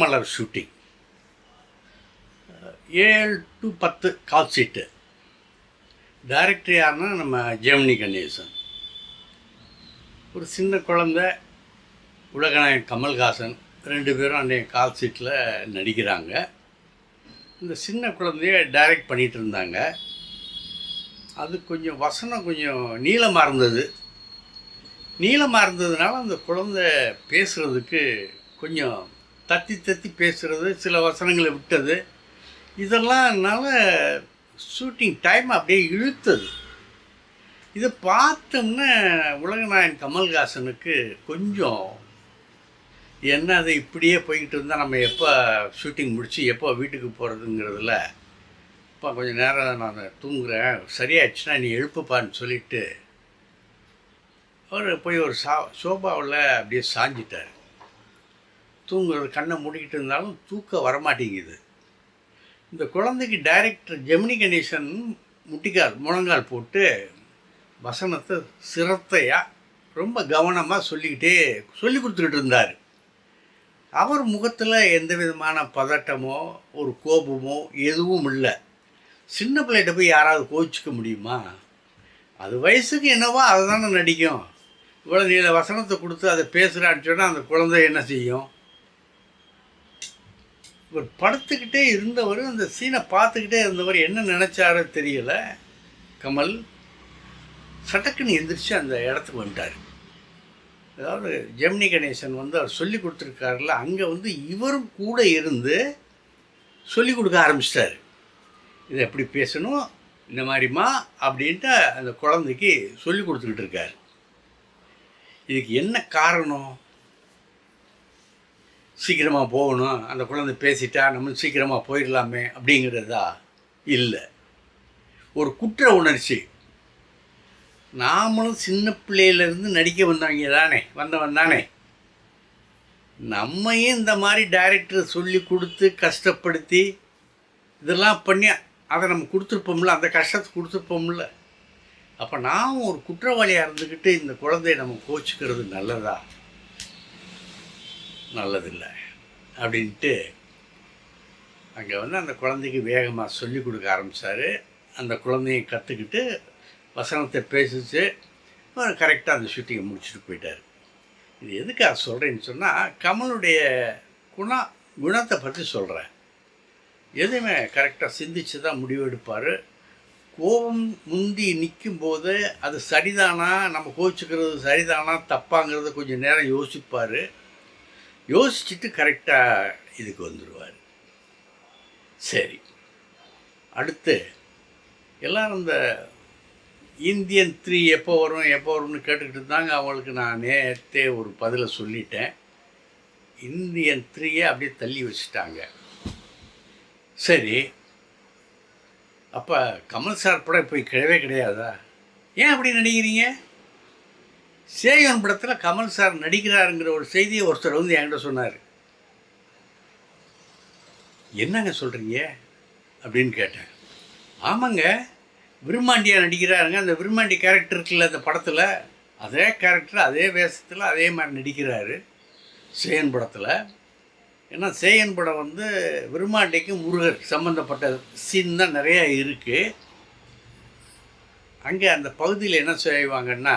Malar shooting 7 to 10 call seat. Director யாருன்னா நம்ம ஜெமினி கணேசன். ஒரு சின்ன குழந்த உலகநாயகன் கமல்ஹாசன் 2 பேரும் அன்றைய கால் சீட்டில் நடிக்கிறாங்க. இந்த சின்ன குழந்தைய டைரக்ட் பண்ணிகிட்டு இருந்தாங்க. அது கொஞ்சம் வசனம் கொஞ்சம் நீளமாக இருந்தது. நீளமாக இருந்ததுனால அந்த குழந்தை பேசுகிறதுக்கு கொஞ்சம் தத்தி தத்தி பேசுகிறது, சில வசனங்களை விட்டது, இதெல்லாம்னால ஷூட்டிங் டைம் அப்படியே இழுத்தது. இதை பார்த்தோம்னா உலகநாயகன் கமல்ஹாசனுக்கு கொஞ்சம் என்ன அது இப்படியே போய்கிட்டு இருந்தால் நம்ம எப்போ ஷூட்டிங் முடித்து எப்போ வீட்டுக்கு போகிறதுங்கிறதுல இப்போ கொஞ்சம் நேரம் நான் தூங்குறேன், சரியாயிடுச்சுன்னா நீ எழுப்புப்பான்னு சொல்லிவிட்டு அவர் போய் ஒரு சோபாவில் அப்படியே சாஞ்சிட்டார். தூங்குறது கண்ணை மூடிக்கிட்டு இருந்தாலும் தூக்கம் வரமாட்டேங்குது. இந்த குழந்தைக்கு டைரக்டர் ஜெமினி கணேசன் முழங்கால் போட்டு வசனத்தை சிரத்தையாக ரொம்ப கவனமாக சொல்லி கொடுத்துக்கிட்டு இருந்தார். அவர் முகத்தில் எந்த விதமான பதட்டமோ ஒரு கோபமோ எதுவும் இல்லை. சின்ன பிள்ளைகிட்ட போய் யாராவது கோச்சிக்க முடியுமா? அது வயசுக்கு என்னவோ அதை தானே நடிக்கும். இவ்வளோ நீல வசனத்தை கொடுத்து அதை பேசுகிறான்னு சொன்னால் அந்த குழந்தை என்ன செய்யும்? இவர் படுத்துக்கிட்டே இருந்தவர், அந்த சீனை பார்த்துக்கிட்டே இருந்தவர் என்ன நினச்சாரோ தெரியல. கமல் சட்டக்குன்னு எந்திரிச்சு அந்த இடத்துக்கு வந்துட்டார். அதாவது ஜெமினி கணேசன் அவர் சொல்லி கொடுத்துருக்காருல, அங்கே இவரும் கூட இருந்து சொல்லி கொடுக்க ஆரம்பிச்சிட்டார். இதை எப்படி பேசணும், இந்த மாதிரிமா அப்படின்ட்டு அந்த குழந்தைக்கு சொல்லி கொடுத்துக்கிட்டு இருக்கார். இதுக்கு என்ன காரணம்? சீக்கிரமாக போகணும், அந்த குழந்தை பேசிட்டா நம்ம சீக்கிரமாக போயிடலாமே அப்படிங்கிறதா? இல்லை, ஒரு குற்ற உணர்ச்சி. நாமளும் சின்ன பிள்ளையிலேருந்து நடிக்க வந்தவன் தானே. நம்மையும் இந்த மாதிரி டைரக்டர் சொல்லி கொடுத்து கஷ்டப்படுத்தி இதெல்லாம் பண்ணி அதை நம்ம கொடுத்துருப்போம்ல, அந்த கஷ்டத்தை கொடுத்துருப்போம்ல. அப்போ நாம் ஒரு குற்றவாளியாக இருந்துக்கிட்டு இந்த குழந்தைய நம்ம கோச்சிக்கிறது நல்லதா? நல்லதில்லை அப்படின்ட்டு அங்கே அந்த குழந்தைக்கு வேகமாக சொல்லி கொடுக்க ஆரம்பித்தார். அந்த குழந்தையை கற்றுக்கிட்டு வசனத்தை பேசிச்சு கரெக்டாக அந்த ஷூட்டிங்கை முடிச்சுட்டு போயிட்டார். இது எதுக்காக சொல்கிறேன்னு சொன்னால், கமலுடைய குணத்தை பற்றி சொல்கிறேன். எதுவுமே கரெக்டாக சிந்திச்சு தான் முடிவெடுப்பார். கோபம் முந்தி நிற்கும்போது அது சரிதானா, நம்ம கோச்சிக்கிறது சரிதானா தப்பாங்கிறத கொஞ்சம் நேரம் யோசிப்பார். யோசிச்சுட்டு கரெக்டாக இதுக்கு வந்துடுவார். சரி, அடுத்து எல்லோரும் இந்த இந்தியன் 3 எப்போ வரும்னு கேட்டுக்கிட்டு இருந்தாங்க. அவங்களுக்கு நான் நேற்றே ஒரு பதிலை சொல்லிட்டேன். இந்தியன் 3 அப்படியே தள்ளி வச்சுட்டாங்க. சரி, அப்போ கமல் சார் படம் இப்போ கிடையாதா? ஏன் அப்படி நடிக்கிறீங்க? சேயோன் படத்தில் கமல் சார் நடிக்கிறாருங்கிற ஒரு செய்தியை ஒருத்தர் என்கிட்ட சொன்னார். என்னங்க சொல்கிறீங்க அப்படின்னு கேட்டேன். ஆமாங்க, விருமாண்டியாக நடிக்கிறாருங்க. அந்த விருமாண்டி கேரக்டர் இருக்குல்ல அந்த படத்தில், அதே கேரக்டர் அதே வேஷத்தில் அதே மாதிரி நடிக்கிறாரு சேயன் படத்தில். ஏன்னா சேயன் படம் விருமாண்டிக்கு முருகர் சம்மந்தப்பட்ட சீன் தான் நிறையா இருக்குது. அங்கே அந்த பகுதியில் என்ன செய்வாங்கன்னா,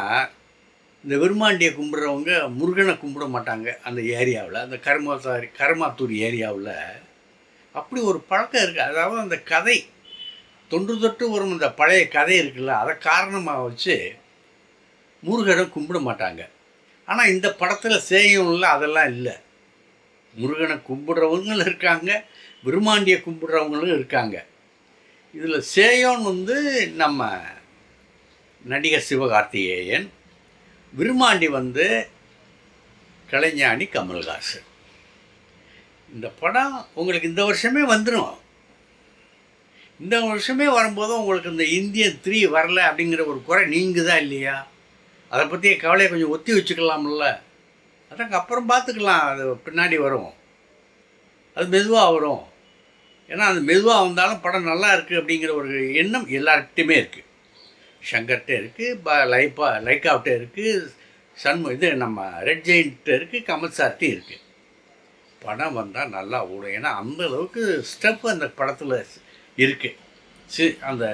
இந்த விருமாண்டியை கும்பிட்றவங்க முருகனை கும்பிட மாட்டாங்க. அந்த ஏரியாவில், அந்த கருமாத்தூர் ஏரியாவில் அப்படி ஒரு பழக்கம் இருக்குது. அதாவது அந்த கதை தொன்று வரும் இந்த பழைய கதை இருக்குல்ல, அதை காரணமாக வச்சு முருகனை கும்பிட மாட்டாங்க. ஆனால் இந்த படத்தில் சேயனில் அதெல்லாம் இல்லை. முருகனை கும்பிட்றவங்களும் இருக்காங்க, விருமாண்டியை கும்பிட்றவங்களும் இருக்காங்க. இதில் சேயோன் நம்ம நடிகர் சிவகார்த்திகேயன், விருமாண்டி கலைஞானி கமல்ஹாசன். இந்த படம் உங்களுக்கு இந்த வருஷமே வந்துடும். இந்த வருஷமே வரும்போது உங்களுக்கு இந்த இந்தியன் 3 வரல அப்படிங்கிற ஒரு குறை நீங்குதா இல்லையா? அதை பற்றிய கவலையை கொஞ்சம் ஒத்தி வச்சுக்கலாம்ல. அதற்கு அப்புறம் பார்த்துக்கலாம், அது பின்னாடி வரும், அது மெதுவாக வரும். ஏன்னா அது மெதுவாக வந்தாலும் படம் நல்லா இருக்குது அப்படிங்கிற ஒரு எண்ணம் எல்லார்கிட்டையுமே இருக்குது. ஷங்கர்கிட்ட இருக்குது, லைக்காவிட்ட இருக்குது, நம்ம ரெட் ஜெயின்ட்டு இருக்குது, கமல் சார்கிட்ட இருக்குது. படம் வந்தால் நல்லா ஓடும். ஏன்னா அந்தளவுக்கு ஸ்டெப்பு அந்த படத்தில் இருக்குது, அந்த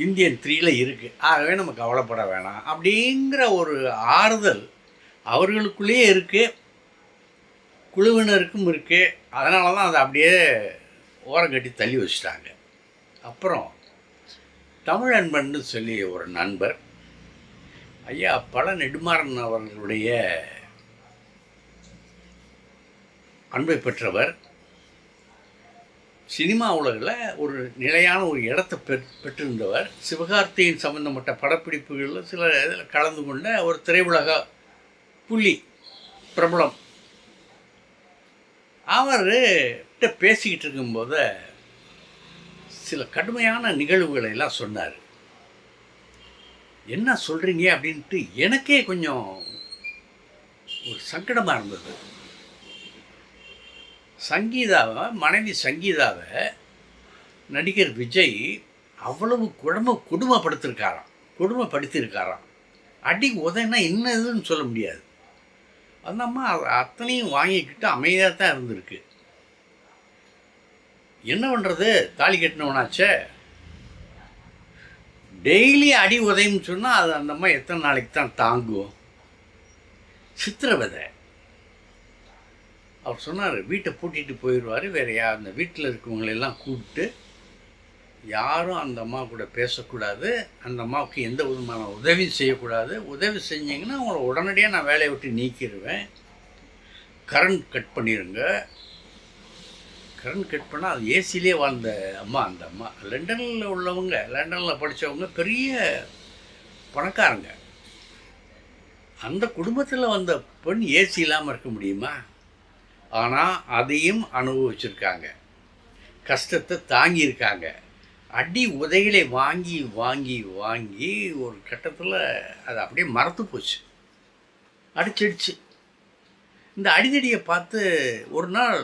இந்தியன் 3ல் இருக்குது. ஆகவே நம்ம கவலைப்பட வேணாம் அப்படிங்கிற ஒரு ஆறுதல் அவர்களுக்குள்ளேயே இருக்குது, குழுவினருக்கும் இருக்குது. அதனால தான் அதை அப்படியே ஓரங்கட்டி தள்ளி வச்சுட்டாங்க. அப்புறம் தமிழ் அன்பன்னு சொல்லி ஒரு நண்பர், ஐயா பல நெடுமாறன் அவர்களுடைய அன்பை பெற்றவர், சினிமா உலகில் ஒரு நிலையான ஒரு இடத்தை பெற்றிருந்தவர், சிவகார்த்தியின் சம்பந்தப்பட்ட படப்பிடிப்புகளில் சில இதில் கலந்து கொண்ட ஒரு திரையுலக புள்ளி பிரபலம். அவர்கிட்ட பேசிக்கிட்டு இருக்கும்போது சில கடுமையான நிகழ்வுகளை எல்லாம் சொன்னார். என்ன சொல்கிறீங்க அப்படின்ட்டு எனக்கே கொஞ்சம் ஒரு சங்கடமாக இருந்தது. மனைவி சங்கீதாவை நடிகர் விஜய் அவ்வளவு கொடுமைப்படுத்தியிருக்காராம். அடி உதைன்னா என்னதுன்னு சொல்ல முடியாது. அந்த அம்மா அத்தனையும் வாங்கிக்கிட்டு அமைதியாக தான் இருந்திருக்கு. என்ன பண்ணுறது, தாலி கட்டினவனாச்சே. டெய்லி அடி உதைன்னு சொன்னால் அது அந்த அம்மா எத்தனை நாளைக்கு தான் தாங்கும்? சித்திரவதை. அவர் சொன்னார், வீட்டை பூட்டிகிட்டு போயிடுவார், வேறு அந்த வீட்டில் இருக்கவங்களெல்லாம் கூப்பிட்டு யாரும் அந்த அம்மா கூட பேசக்கூடாது, அந்த அம்மாவுக்கு எந்த விதமான உதவி செய்யக்கூடாது, உதவி செஞ்சிங்கன்னா அவங்கள உடனடியாக நான் வேலையை விட்டு நீக்கிடுவேன், கரண்ட் கட் பண்ணிடுங்க. கரண்ட் கட் பண்ணால் அது ஏசிலே வாழ்ந்த அம்மா. அந்த அம்மா லண்டனில் படித்தவங்க, பெரிய பணக்காரங்க. அந்த குடும்பத்தில் வந்த பெண் ஏசி இல்லாமல் இருக்க முடியுமா? ஆனால் அதையும் அனுபவிச்சிருக்காங்க, கஷ்டத்தை தாங்கியிருக்காங்க. அடி உதைகளை வாங்கி வாங்கி வாங்கி ஒரு கட்டத்தில் அது அப்படியே மறத்து போச்சு, அடிச்சிடுச்சு. இந்த அடிதடியை பார்த்து ஒரு நாள்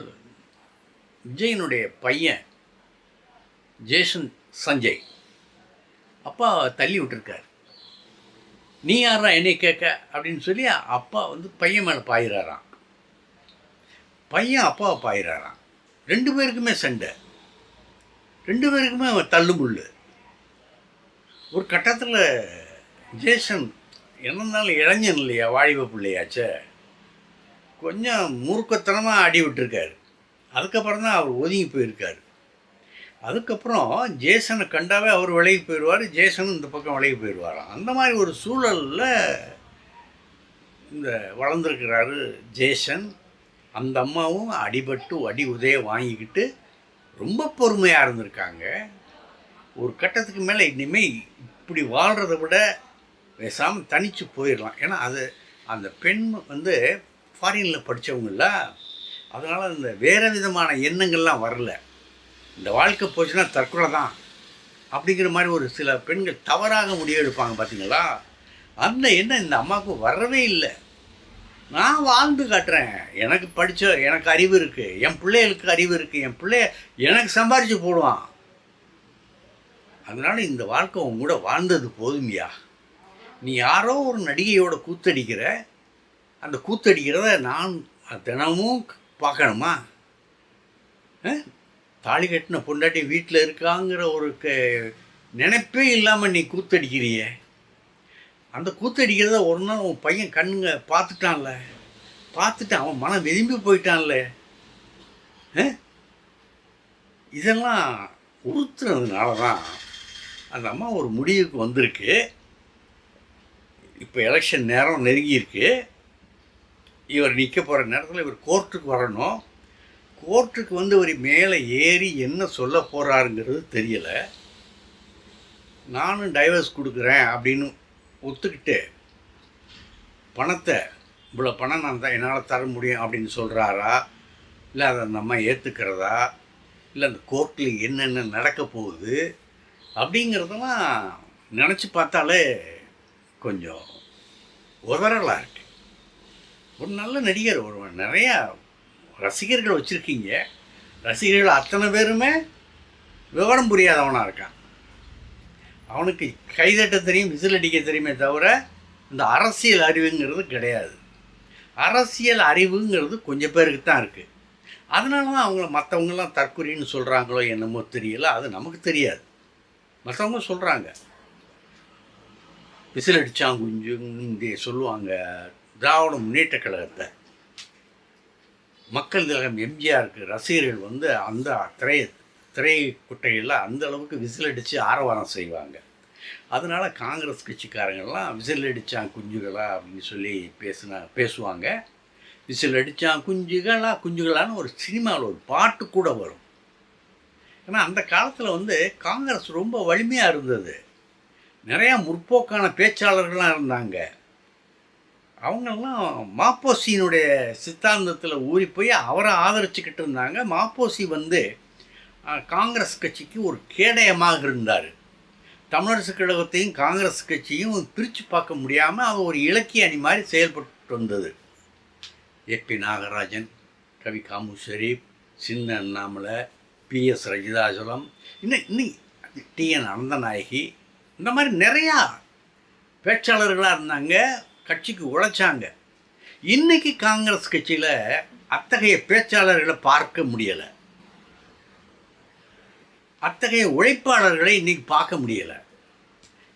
விஜயனுடைய பையன் ஜேசன் சஞ்சய் அப்பா தள்ளி விட்டுருக்கார். நீ யாரா என்னை கேட்க அப்படின்னு சொல்லி அப்பா பையன் மேலே பாயிறாராம். பையன் அப்பாவை பாயிறாராம். 2 பேருக்குமே சண்டை, 2 பேருக்குமே தள்ளுமுள்ளு. ஒரு கட்டத்தில் ஜேசன் என்னன்னாலும் இளைஞன் இல்லையா, வாலிப பிள்ளையாச்சே, கொஞ்சம் மூர்க்கத்தனமாக அடி விட்டுருக்காரு. அதுக்கப்புறம் தான் அவர் ஒதுங்கி போயிருக்கார். அதுக்கப்புறம் ஜேசனை கண்டாவே அவர் விலகி போயிடுவார், ஜேசனும் இந்த பக்கம் விலகி போயிடுவாராம். அந்த மாதிரி ஒரு சூழலில் இந்த வளர்ந்துருக்கிறாரு ஜேசன். அந்த அம்மாவும் அடிபட்டு அடி உதைய வாங்கிக்கிட்டு ரொம்ப பொறுமையாக இருந்திருக்காங்க. ஒரு கட்டத்துக்கு மேலே இனிமேல் இப்படி வாழ்கிறத விட பேசாமல் தனித்து போயிடலாம். ஏன்னா அது அந்த பெண் ஃபாரினில் படித்தவங்கள, அதனால் இந்த வேறு விதமான எண்ணங்கள்லாம் வரல. இந்த வாழ்க்கை போச்சுன்னா தற்கொலை தான் அப்படிங்கிற மாதிரி ஒரு சில பெண்கள் தவறாக முடிவெடுப்பாங்க பார்த்தீங்களா, அந்த எண்ணம் இந்த அம்மாவுக்கு வரவே இல்லை. நான் வாழ்ந்து காட்டுறேன், எனக்கு அறிவு இருக்குது, என் பிள்ளைகளுக்கு அறிவு இருக்குது, என் பிள்ளைய எனக்கு சம்பாரித்து போடுவான், அதனால் இந்த வாழ்க்கை உன் கூட வாழ்ந்தது போதுமையா. நீ யாரோ ஒரு நடிகையோட கூத்தடிக்கிற, அந்த கூத்தடிக்கிறத நான் தினமும் பார்க்கணுமா? தாலி கட்டின பொண்டாட்டி வீட்டில் இருக்காங்கிற ஒரு நினைப்பே இல்லாமல் நீ கூத்தடிக்கிறிய. அந்த கூத்தடிக்கிறத ஒரு நாள் உன் பையன் கண்ணுங்க பார்த்துட்டு அவன் மனம் விரும்பி போயிட்டான்ல. இதெல்லாம் உறுத்துறதுனால தான் அந்த அம்மா ஒரு முடிவுக்கு வந்திருக்கு. இப்போ எலெக்ஷன் நேரம் நெருங்கியிருக்கு. இவர் நிற்க போகிற நேரத்தில் இவர் கோர்ட்டுக்கு வரணும். கோர்ட்டுக்கு இவர் மேலே ஏறி என்ன சொல்ல போகிறாருங்கிறது தெரியலை. நானும் டைவர்ஸ் கொடுக்குறேன் அப்படின்னு ஒத்துக்கிட்டு பணத்தை, இவ்வளோ பணம் நான் தான் என்னால் தர முடியும் அப்படின்னு சொல்கிறாரா, இல்லை அதை அந்த அம்மா ஏற்றுக்கிறதா, இல்லை அந்த கோர்ட்டில் என்னென்ன நடக்க போகுது அப்படிங்கிறதெல்லாம் நினச்சி பார்த்தாலே கொஞ்சம் உதறலாக இருக்குது. ஒரு நல்ல நடிகர், நிறையா ரசிகர்கள் வச்சுருக்கீங்க. ரசிகர்கள் அத்தனை பேருமே விவரம் புரியாதவனாக இருக்கான். அவனுக்கு கைதட்ட தெரியும், விசில் அடிக்க தெரியுமே தவிர இந்த அரசியல் அறிவுங்கிறது கிடையாது. அரசியல் அறிவுங்கிறது கொஞ்சம் பேருக்கு தான் இருக்குது. அதனால தான் அவங்கள மற்றவங்களாம் தற்குறின்னு சொல்கிறாங்களோ என்னமோ தெரியல, அது நமக்கு தெரியாது. மற்றவங்க சொல்கிறாங்க, விசில் அடித்தாங்குஞ்சு சொல்லுவாங்க. திராவிட முன்னேற்ற கழகத்தை மக்கள் திலகம் எம்ஜிஆருக்கு ரசிகர்கள் வந்து அந்த திரைக்குட்டையில் அந்த அளவுக்கு விசில் அடித்து ஆரவாரம் செய்வாங்க. அதனால் காங்கிரஸ் கட்சிக்காரங்கள்லாம் விசில் அடித்தான் குஞ்சுகளா அப்படின்னு சொல்லி பேசுவாங்க. விசில் அடித்தான் குஞ்சுகளான்னு ஒரு சினிமாவில் ஒரு பாட்டு கூட வரும். ஏன்னா அந்த காலத்தில் வந்து காங்கிரஸ் ரொம்ப வலிமையாக இருந்தது. நிறையா முற்போக்கான பேச்சாளர்கள்லாம் இருந்தாங்க. அவங்கெல்லாம் மாப்போசியினுடைய சித்தாந்தத்தில் ஊறி போய் அவரை ஆதரிச்சுக்கிட்டு இருந்தாங்க. மாப்போசி வந்து காங்கிரஸ் கட்சிக்கு ஒரு கேடயமாக இருந்தார். தமிழரசு கழகத்தையும் காங்கிரஸ் கட்சியும் பிரித்து பார்க்க முடியாமல் அது ஒரு இலக்கிய அணி மாதிரி செயல்பட்டு வந்தது. ஏபி நாகராஜன், கவி காமு ஷெரீப், சின்ன அண்ணாமலை, பிஎஸ் ரஜிதாசலம், இன்னும் டிஎன் அனந்தநாயகி, இந்த மாதிரி நிறையா பேச்சாளர்களாக இருந்தாங்க. கட்சிக்கு உழைச்சாங்க. இன்றைக்கி காங்கிரஸ் கட்சியில் அத்தகைய பேச்சாளர்களை பார்க்க முடியலை. அத்தகைய உழைப்பாளர்களை இன்றைக்கி பார்க்க முடியலை.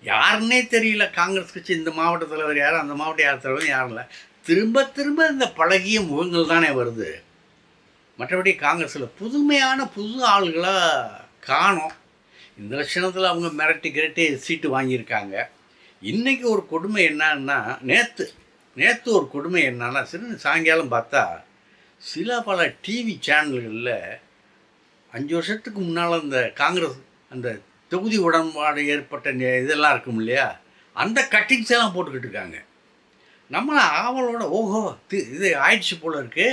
யாருன்னே தெரியல. காங்கிரஸ் கட்சி இந்த மாவட்ட தலைவர் யார், அந்த மாவட்ட தலைவர் யாரும் இல்லை. திரும்ப திரும்ப இந்த பழகிய முகங்கள் தானே வருது. மற்றபடி காங்கிரஸில் புதுமையான புது ஆளுகளாக காணோம். இந்த லட்சணத்தில் அவங்க மிரட்டி சீட்டு வாங்கியிருக்காங்க. இன்றைக்கி ஒரு கொடுமை என்னன்னா, நேற்று ஒரு கொடுமை என்னன்னா, சாயங்காலம் பார்த்தா சில பல டிவி சேனல்களில் 5 வருஷத்துக்கு முன்னால் அந்த காங்கிரஸ் அந்த தொகுதி உடன்பாடு ஏற்பட்ட இதெல்லாம் இருக்கும் இல்லையா, அந்த கட்டிங்ஸ் எல்லாம் போட்டுக்கிட்டு இருக்காங்க. நம்மளை ஆவலோட ஓஹோ இது ஆயிடுச்சு போல இருக்கு,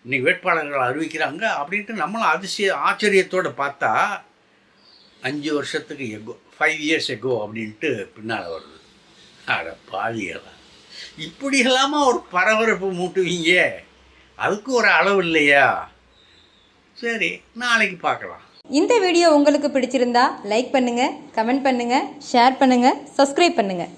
இன்றைக்கி வேட்பாளர்கள் அறிவிக்கிறாங்க அப்படின்ட்டு நம்மளை ஆச்சரியத்தோடு பார்த்தா 5 வருஷத்துக்கு எகோ 5 years எகோ அப்படின்ட்டு பின்னால் வருது. அட பாதிகளா, இப்படியெல்லாமா ஒரு பரபரப்பு மூட்டுவீங்க? அதுக்கு ஒரு அளவு இல்லையா? சரி, நாளைக்கு பார்க்கலாம். இந்த வீடியோ உங்களுக்கு பிடிச்சிருந்தா லைக் பண்ணுங்கள், கமெண்ட் பண்ணுங்கள், ஷேர் பண்ணுங்கள், சப்ஸ்கிரைப் பண்ணுங்கள்.